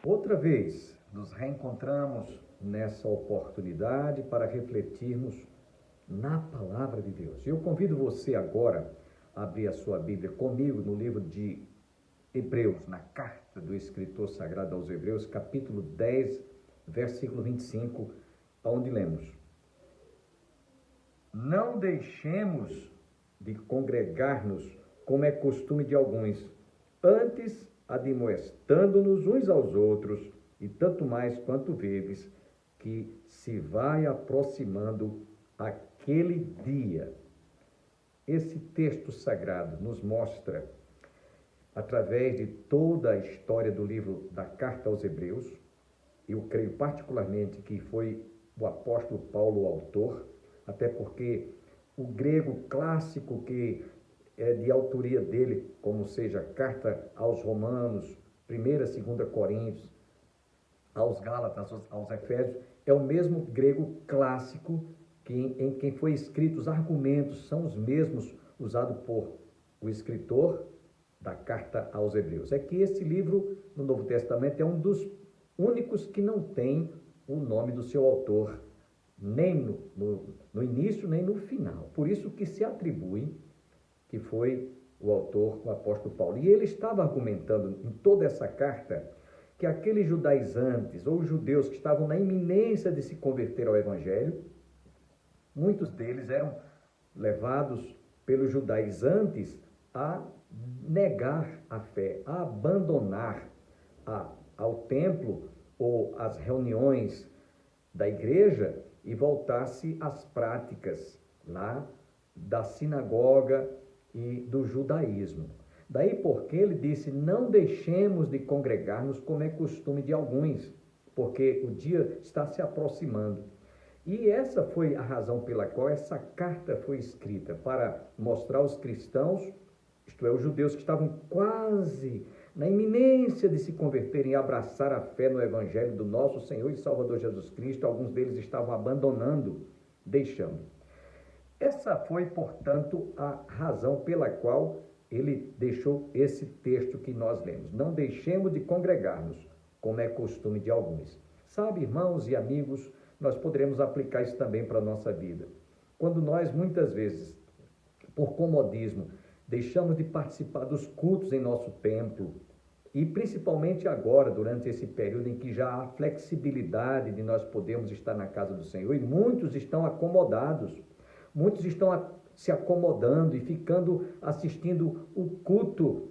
Outra vez, nos reencontramos nessa oportunidade para refletirmos na Palavra de Deus. Eu convido você agora a abrir a sua Bíblia comigo no livro de Hebreus, na carta do escritor sagrado aos Hebreus, capítulo 10, versículo 25, onde lemos: Não deixemos de congregar-nos, como é costume de alguns, antes admoestando-nos uns aos outros, e tanto mais quanto vedes que se vai aproximando aquele dia. Esse texto sagrado nos mostra, através de toda a história do livro da Carta aos Hebreus, eu creio particularmente que foi o apóstolo Paulo o autor, até porque o grego clássico que é de autoria dele, como seja Carta aos Romanos, 1ª, 2ª Coríntios, aos Gálatas, aos Efésios, é o mesmo grego clássico em quem foi escrito. Os argumentos são os mesmos usados por o escritor da Carta aos Hebreus. É que esse livro no Novo Testamento é um dos únicos que não tem o nome do seu autor, nem no início, nem no final. Por isso que se atribui que foi o autor, o apóstolo Paulo. E ele estava argumentando em toda essa carta que aqueles judaizantes, ou judeus que estavam na iminência de se converter ao Evangelho, muitos deles eram levados pelos judaizantes a negar a fé, a abandonar ao templo ou as reuniões da igreja e voltar-se às práticas lá da sinagoga e do judaísmo. Daí porque ele disse: não deixemos de congregar-nos como é costume de alguns, porque o dia está se aproximando. E essa foi a razão pela qual essa carta foi escrita, para mostrar aos cristãos, isto é, os judeus que estavam quase na iminência de se converterem e abraçar a fé no Evangelho do nosso Senhor e Salvador Jesus Cristo. Alguns deles estavam abandonando, deixando. Essa foi, portanto, a razão pela qual ele deixou esse texto que nós lemos. Não deixemos de congregar-nos, como é costume de alguns. Sabe, irmãos e amigos, nós poderemos aplicar isso também para a nossa vida. Quando nós, muitas vezes, por comodismo, deixamos de participar dos cultos em nosso templo, e principalmente agora, durante esse período em que já há flexibilidade de nós podermos estar na casa do Senhor, e muitos estão acomodados, muitos estão se acomodando e ficando assistindo o culto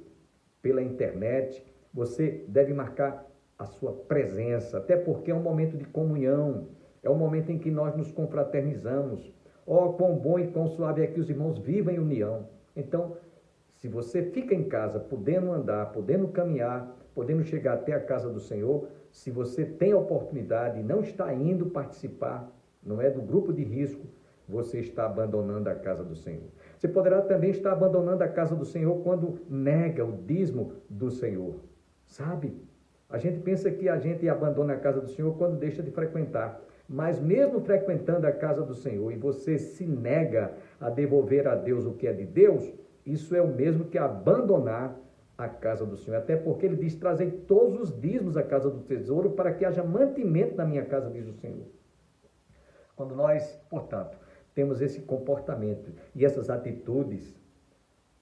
pela internet. Você deve marcar a sua presença, até porque é um momento de comunhão, é um momento em que nós nos confraternizamos. Oh, quão bom e quão suave é que os irmãos vivam em união. Então, se você fica em casa, podendo andar, podendo caminhar, podendo chegar até a casa do Senhor, se você tem a oportunidade e não está indo participar, não é do grupo de risco, você está abandonando a casa do Senhor. Você poderá também estar abandonando a casa do Senhor quando nega o dízimo do Senhor. Sabe? A gente pensa que a gente abandona a casa do Senhor quando deixa de frequentar. Mas mesmo frequentando a casa do Senhor e você se nega a devolver a Deus o que é de Deus, isso é o mesmo que abandonar a casa do Senhor. Até porque ele diz: trazei todos os dízimos à casa do tesouro para que haja mantimento na minha casa, diz o Senhor. Quando nós, portanto, temos esse comportamento e essas atitudes,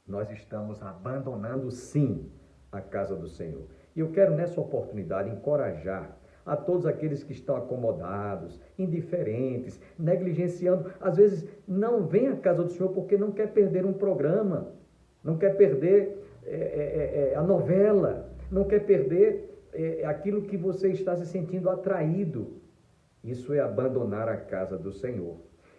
nós estamos abandonando sim a casa do Senhor. E eu quero nessa oportunidade encorajar a todos aqueles que estão acomodados, indiferentes, negligenciando, às vezes não vem à casa do Senhor porque não quer perder um programa, não quer perder a novela, não quer perder aquilo que você está se sentindo atraído. Isso é abandonar a casa do Senhor.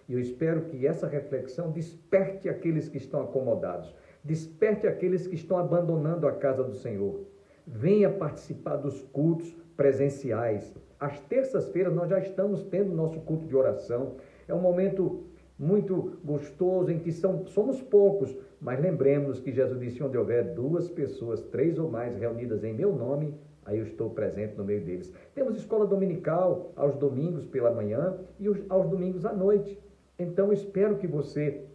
E eu espero que essa reflexão desperte aqueles que estão acomodados, desperte aqueles que estão abandonando a casa do Senhor. Venha participar dos cultos presenciais. Às terças-feiras nós já estamos tendo nosso culto de oração. É um momento muito gostoso em que somos poucos, mas lembremos que Jesus disse: onde houver 2 pessoas, 3 ou mais reunidas em meu nome, aí eu estou presente no meio deles. Temos escola dominical aos domingos pela manhã e aos domingos à noite. Então espero que você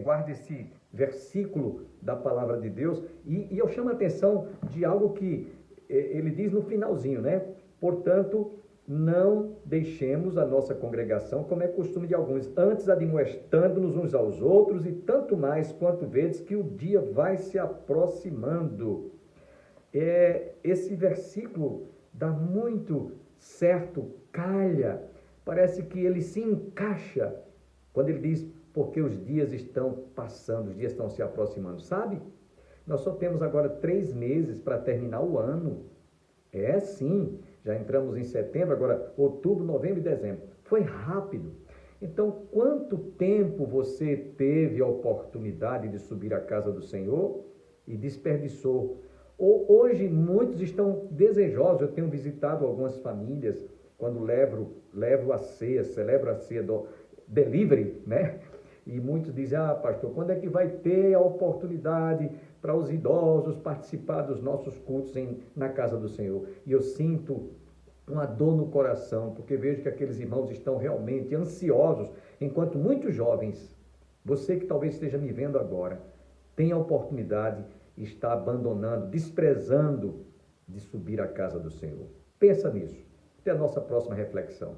guarde esse versículo da palavra de Deus, e eu chamo a atenção de algo que ele diz no finalzinho, né? Portanto, não deixemos a nossa congregação, como é costume de alguns, antes admoestando-nos uns aos outros, e tanto mais quanto vedes que o dia vai se aproximando. Esse versículo dá muito certo, calha, parece que ele se encaixa quando ele diz, porque os dias estão passando, os dias estão se aproximando, sabe? Nós só temos agora 3 meses para terminar o ano. Sim, já entramos em setembro, agora outubro, novembro e dezembro. Foi rápido. Então, quanto tempo você teve a oportunidade de subir à casa do Senhor e desperdiçou? Hoje, muitos estão desejosos. Eu tenho visitado algumas famílias, quando levo a ceia, celebro a ceia do delivery, né? E muitos dizem, pastor, quando é que vai ter a oportunidade para os idosos participar dos nossos cultos na casa do Senhor? E eu sinto uma dor no coração, porque vejo que aqueles irmãos estão realmente ansiosos, enquanto muitos jovens, você que talvez esteja me vendo agora, tem a oportunidade e está abandonando, desprezando de subir à casa do Senhor. Pensa nisso. Até a nossa próxima reflexão.